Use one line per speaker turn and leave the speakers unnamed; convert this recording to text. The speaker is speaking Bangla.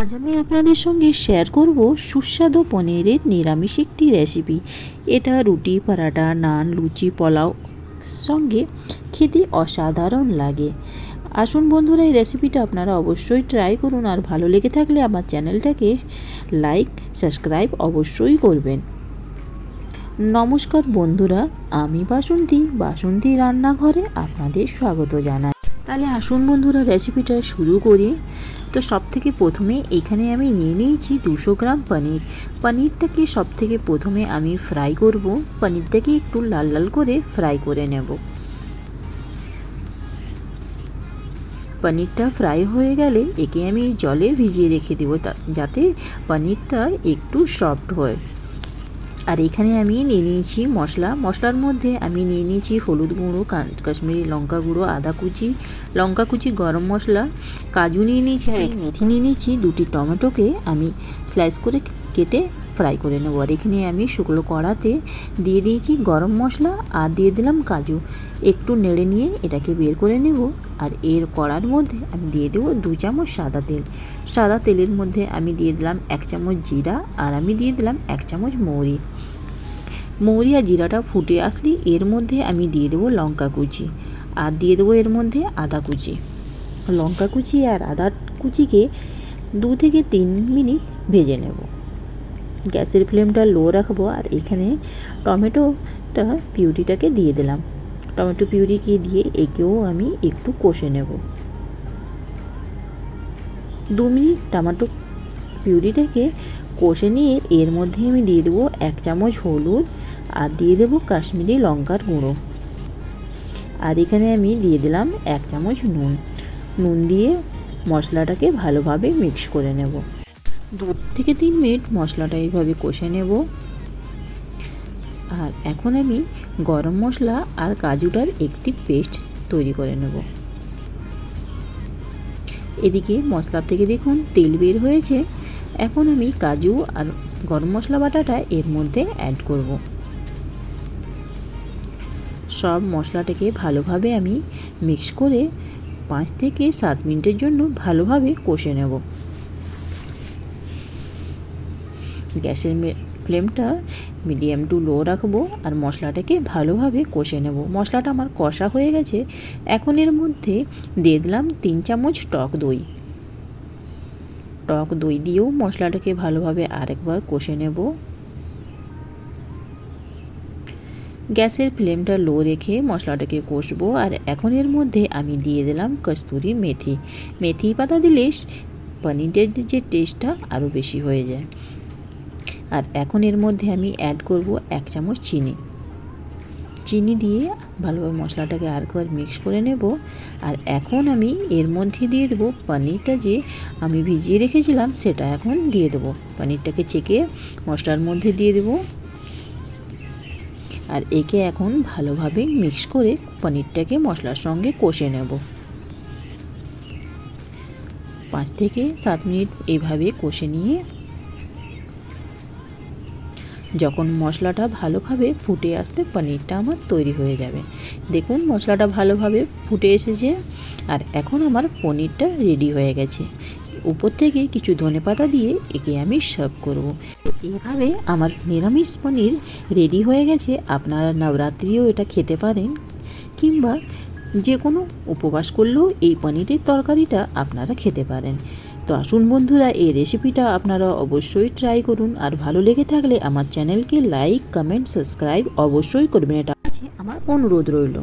আজ আমি আপনাদের সঙ্গে শেয়ার করব সুস্বাদু পনিরের নিরামিষ একটি রেসিপি। এটা রুটি, পরাটা, নান, লুচি, পোলাও সঙ্গে খেতে অসাধারণ লাগে। আসুন বন্ধুরা, এই রেসিপিটা আপনারা অবশ্যই ট্রাই করুন, আর ভালো লেগে থাকলে আমার চ্যানেলটাকে লাইক, সাবস্ক্রাইব অবশ্যই করবেন। নমস্কার বন্ধুরা, আমি বাসন্তী রান্নাঘরে আপনাদের স্বাগত জানাই। তাহলে আসুন বন্ধুরা, রেসিপিটা শুরু করি। তো সবথেকে প্রথমে এখানে আমি নিয়ে নিয়েছি 200 গ্রাম পনির। পনিরটাকে সবথেকে প্রথমে আমি ফ্রাই করব। পনিরটাকে একটু লাল লাল করে ফ্রাই করে নেব। পনিরটা ফ্রাই হয়ে গেলে একে আমি জলে ভিজিয়ে রেখে দেব, যাতে পনিরটা একটু সফট হয়। আর এখানে আমি নিয়ে নিয়েছি মশলার মধ্যে আমি নিয়ে নিয়েছি হলুদ গুঁড়ো, কাশ্মীরি লঙ্কা গুঁড়ো, আদা কুচি, লঙ্কা কুচি, গরম মশলা, কাজু নিয়ে নিয়েছি, মেথি নিয়ে নিয়েছি। 2টি টমেটোকে আমি স্লাইস করে কেটে ফ্রাই করে নেবো। আর এখানে আমি শুকনো কড়াতে দিয়ে দিয়েছি গরম মশলা আর দিয়ে দিলাম কাজু। একটু নেড়ে নিয়ে এটাকে বের করে নেব। আর এর কড়ার মধ্যে আমি দিয়ে দেবো 2 চামচ সাদা তেল। সাদা তেলের মধ্যে আমি দিয়ে দিলাম 1 চামচ জিরা, আর আমি দিয়ে দিলাম 1 চামচ মৌরি আর জিরাটা ফুটে আসলে এর মধ্যে আমি দিয়ে দেবো লঙ্কা কুচি, আর দিয়ে দেবো এর মধ্যে আদা কুচি। লঙ্কা কুচি আর আদা কুচিকে 2 থেকে 3 মিনিট ভেজে নেব। গ্যাসের ফ্লেমটা লো রাখবো। আর এখানে টমেটোটা পিউরিটাকে দিয়ে দিলাম। টমেটো পিউরিকে দিয়ে একেও আমি একটু কষে নেব। 2 মিনিট টমেটো পিউরিটাকে কষে নিয়ে এর মধ্যে আমি দিয়ে দেবো 1 চামচ হলুদ, আর দিয়ে দেবো কাশ্মীরি লঙ্কার গুঁড়ো। আর এখানে আমি দিয়ে দিলাম 1 চামচ নুন দিয়ে মশলাটাকে ভালোভাবে মিক্স করে নেব। 2 থেকে 3 মিনিট মশলাটা এইভাবে কষে নেব। আর এখন আমি গরম মশলা আর কাজুটার একটি পেস্ট তৈরি করে নেব। এদিকে মশলা থেকে দেখুন তেল বের হয়েছে। এখন আমি কাজু আর গরম মশলা বাটাটা এর মধ্যে অ্যাড করব। সব মশলাটাকে ভালোভাবে আমি মিক্স করে 5 থেকে 7 মিনিটের জন্য ভালোভাবে কষে নেব। গ্যাসের ফ্লেমটা মিডিয়াম টু লো রাখবো, আর মশলাটাকে ভালোভাবে কষে নেব। মশলাটা আমার কষা হয়ে গেছে। এখন এর মধ্যে দিয়ে দিলাম 3 চামচ টক দই দিয়েও মশলাটাকে ভালোভাবে আরেকবার কষে নেব। গ্যাসের ফ্লেমটা লো রেখে মশলাটাকে কষবো। আর এখন এর মধ্যে আমি দিয়ে দিলাম কস্তুরি মেথি পাতা দিলে পনিরের যে টেস্টটা আরও বেশি হয়ে যায়। আর এখন এর মধ্যে আমি অ্যাড করব 1 চামচ চিনি দিয়ে ভালোভাবে মশলাটাকে আরেকবার মিক্স করে নেব। আর এখন আমি এর মধ্যে দিয়ে দেবো পনিরটা, যে আমি ভিজিয়ে রেখেছিলাম সেটা এখন দিয়ে দেবো। পনিরটাকে চেকে মশলার মধ্যে দিয়ে দেবো। আর একে এখন ভালোভাবে মিক্স করে পনিরটাকে মশলার সঙ্গে কষে নেব। 5 থেকে 7 মিনিট এইভাবে কষে নিয়ে যখন মশলাটা ভালোভাবে ফুটে আসবে পনিরটা আমার তৈরি হয়ে যাবে। দেখুন মশলাটা ভালোভাবে ফুটে এসেছে। আর এখন আমার পনিরটা রেডি হয়ে গেছে। উপর থেকে কিছু ধনেপাতা দিয়ে একে আমি সার্ভ করব। এভাবে আমার নিরামিষ পনির রেডি হয়ে গেছে। আপনারা নবরাত্রিও এটা খেতে পারেন, কিংবা যে কোনো উপবাস করলেও এই পনিরের তরকারিটা আপনারা খেতে পারেন। তো আসুন বন্ধুরা, এই রেসিপিটা আপনারা অবশ্যই ট্রাই করুন। আর ভালো লেগে থাকলে আমার চ্যানেলকে লাইক, কমেন্ট, সাবস্ক্রাইব অবশ্যই করবেন। এটা আমার অনুরোধ রইল।